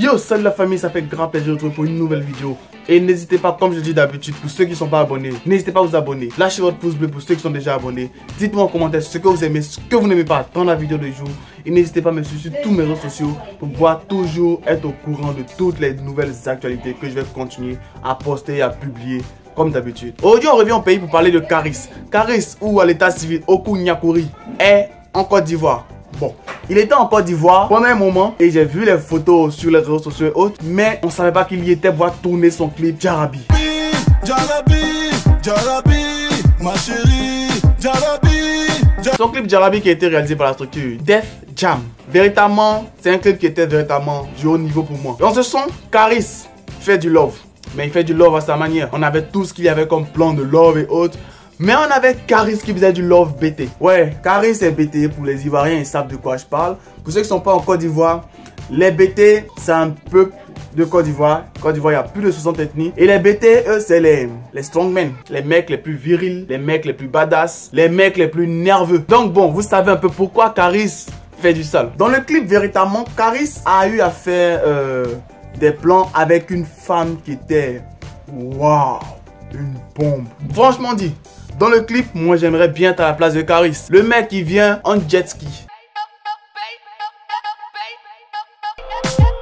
Yo, salut la famille, ça fait grand plaisir de vous retrouver pour une nouvelle vidéo. Et n'hésitez pas, comme je dis d'habitude, pour ceux qui ne sont pas abonnés, n'hésitez pas à vous abonner. Lâchez votre pouce bleu pour ceux qui sont déjà abonnés. Dites-moi en commentaire ce que vous aimez, ce que vous n'aimez pas dans la vidéo de jour. Et n'hésitez pas à me suivre sur tous mes réseaux sociaux pour pouvoir toujours être au courant de toutes les nouvelles actualités que je vais continuer à poster et à publier comme d'habitude. Aujourd'hui, on revient au pays pour parler de Caris. Caris, ou à l'état civil Oku Nyakuri, est en Côte d'Ivoire. Bon, il était en Côte d'Ivoire pendant un moment et j'ai vu les photos sur les réseaux sociaux et autres, mais on savait pas qu'il y était pour tourner son clip Jarabi. Jarabi, ma chérie, Jarabi. Son clip Jarabi qui a été réalisé par la structure Def Jam. Véritablement, c'est un clip qui était véritablement du haut niveau pour moi. Dans ce son, Caris fait du love, mais il fait du love à sa manière. On avait tout ce qu'il y avait comme plan de love et autres. Mais on avait Caris qui faisait du love BT. Ouais, Caris est BT pour les Ivoiriens, ils savent de quoi je parle. Pour ceux qui ne sont pas en Côte d'Ivoire, les BT, c'est un peuple de Côte d'Ivoire. Côte d'Ivoire, il y a plus de 60 ethnies. Et les BT, eux, c'est les strongmen. Les mecs les plus virils, les mecs les plus badass, les mecs les plus nerveux. Donc bon, vous savez un peu pourquoi Caris fait du sale. Dans le clip, véritablement, Caris a eu à faire des plans avec une femme qui était... Waouh, une bombe. Franchement dit, dans le clip, moi j'aimerais bien être à la place de Caris. Le mec qui vient en jet ski.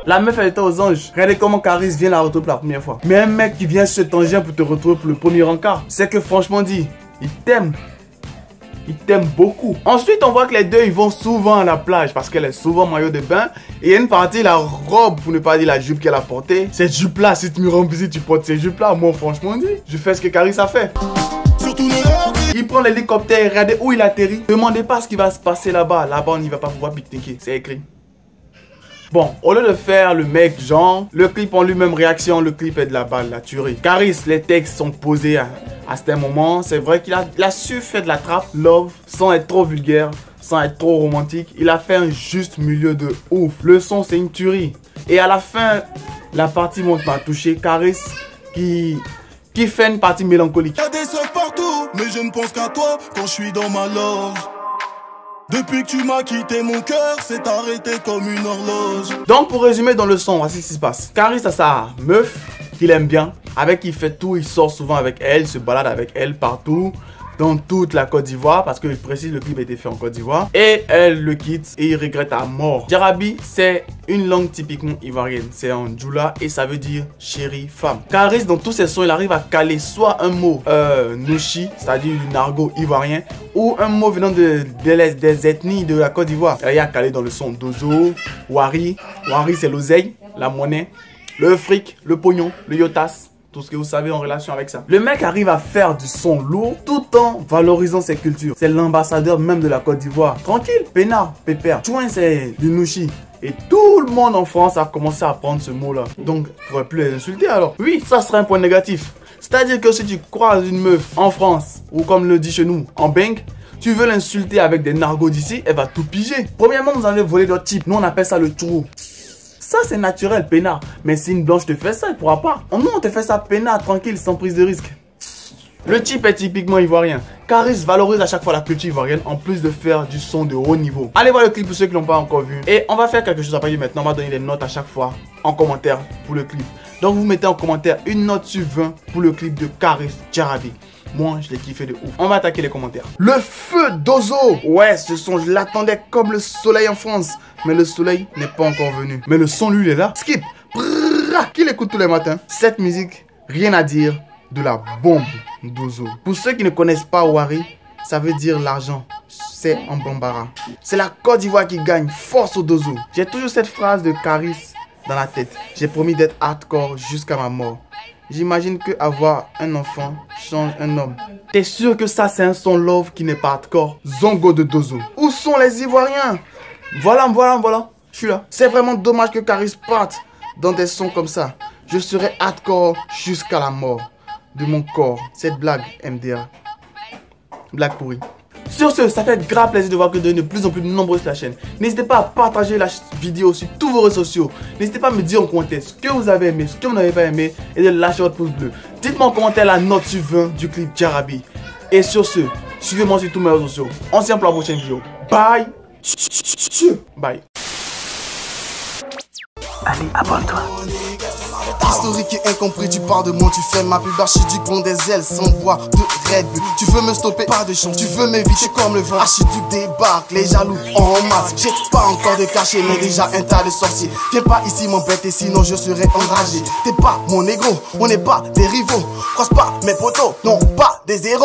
La meuf elle était aux anges. Regardez comment Caris vient la retrouver pour la première fois. Mais un mec qui vient sur tangent pour te retrouver pour le premier encart, c'est que franchement dit, il t'aime. Il t'aime beaucoup. Ensuite, on voit que les deux, ils vont souvent à la plage parce qu'elle est souvent maillot de bain. Et il y a une partie, la robe, pour ne pas dire la jupe qu'elle a portée. Cette jupe-là, si tu me rends visite, tu portes ces jupes-là. Moi, franchement dit, je fais ce que Caris a fait. Il prend l'hélicoptère, regardez où il atterrit. Ne demandez pas ce qui va se passer là-bas. Là-bas, on n'y va pas pouvoir pique-niquer. C'est écrit. Bon, au lieu de faire le mec genre, le clip en lui-même réaction, le clip est de la balle, la tuerie. Caris, les textes sont posés à ce moment. C'est vrai qu'il a su faire de la trappe, love, sans être trop vulgaire, sans être trop romantique. Il a fait un juste milieu de ouf. Le son, c'est une tuerie. Et à la fin, la partie monte m'a touché. Caris qui fait une partie mélancolique. Y'a des seufs partout, mais je ne pense qu'à toi quand je suis dans ma loge. Depuis que tu m'as quitté, mon cœur s'est arrêté comme une horloge. Donc pour résumer dans le son, voici ce qui se passe. Caris a sa meuf qu'il aime bien, avec qui il fait tout, il sort souvent avec elle, il se balade avec elle partout, dans toute la Côte d'Ivoire, parce que je précise, le clip a été fait en Côte d'Ivoire. Et elle le quitte et il regrette à mort. Jarabi, c'est une langue typiquement ivoirienne. C'est en djoula et ça veut dire chérie femme. Caris, dans tous ses sons, il arrive à caler soit un mot nouchi, c'est-à-dire du argot ivoirien, ou un mot venant des ethnies de la Côte d'Ivoire. Il a calé dans le son dozo, wari. Wari, c'est l'oseille, la monnaie, le fric, le pognon, le yotas. Tout ce que vous savez en relation avec ça. Le mec arrive à faire du son lourd tout en valorisant ses cultures. C'est l'ambassadeur même de la Côte d'Ivoire. Tranquille, peinard, pépère. Chouin, c'est du nouchi. Et tout le monde en France a commencé à apprendre ce mot-là. Donc, il ne faudrait plus les insulter alors. Oui, ça serait un point négatif. C'est-à-dire que si tu croises une meuf en France, ou comme le dit chez nous, en bang, tu veux l'insulter avec des nargots d'ici, elle va tout piger. Premièrement, vous allez voler d'autres types. Nous, on appelle ça le trou. Ça, c'est naturel, peinard. Mais si une blanche te fait ça, elle pourra pas. Nous, on te fait ça peinard, tranquille, sans prise de risque. Le type est typiquement ivoirien. Caris valorise à chaque fois la culture ivoirienne, en plus de faire du son de haut niveau. Allez voir le clip pour ceux qui l'ont pas encore vu. Et on va faire quelque chose à partir de maintenant. On va donner des notes à chaque fois en commentaire pour le clip. Donc, vous mettez en commentaire une note sur 20 pour le clip de Caris Jarabi. Moi, je l'ai kiffé de ouf. On va attaquer les commentaires. Le feu d'Ozo. Ouais, ce son, je l'attendais comme le soleil en France. Mais le soleil n'est pas encore venu. Mais le son, lui, il est là. Skip. Qui l'écoute tous les matins? Cette musique, rien à dire, de la bombe d'Ozo. Pour ceux qui ne connaissent pas Wari, ça veut dire l'argent. C'est en bambara. C'est la Côte d'Ivoire qui gagne. Force au Dozo. J'ai toujours cette phrase de Caris dans la tête. J'ai promis d'être hardcore jusqu'à ma mort. J'imagine que avoir un enfant change un homme. T'es sûr que ça c'est un son love qui n'est pas hardcore? Zongo de Dozo. Où sont les Ivoiriens? Voilà. Je suis là. C'est vraiment dommage que Caris parte dans des sons comme ça. Je serai hardcore jusqu'à la mort de mon corps. Cette blague, MDA. Blague pourrie. Sur ce, ça fait grave plaisir de voir que vous devenez de plus en plus nombreux sur la chaîne. N'hésitez pas à partager la vidéo sur tous vos réseaux sociaux. N'hésitez pas à me dire en commentaire ce que vous avez aimé, ce que vous n'avez pas aimé et de lâcher votre pouce bleu. Dites-moi en commentaire la note sur 20 du clip Jarabi. Et sur ce, suivez-moi sur tous mes réseaux sociaux. On se voit pour la prochaine vidéo. Bye. Bye. Allez, abonne-toi. Historique et incompris, tu parles de moi, tu fais ma pub, archiduc prend des ailes sans bois de Red Bull. Tu veux me stopper, pas de chance, tu veux m'éviter comme le vent. Archiduc débarque, les jaloux en masse. J'ai pas encore de cachet, mais déjà un tas de sorciers. Viens pas ici m'embêter, sinon je serai enragé. T'es pas mon négro, on n'est pas des rivaux. Croise pas mes potos, non pas des héros.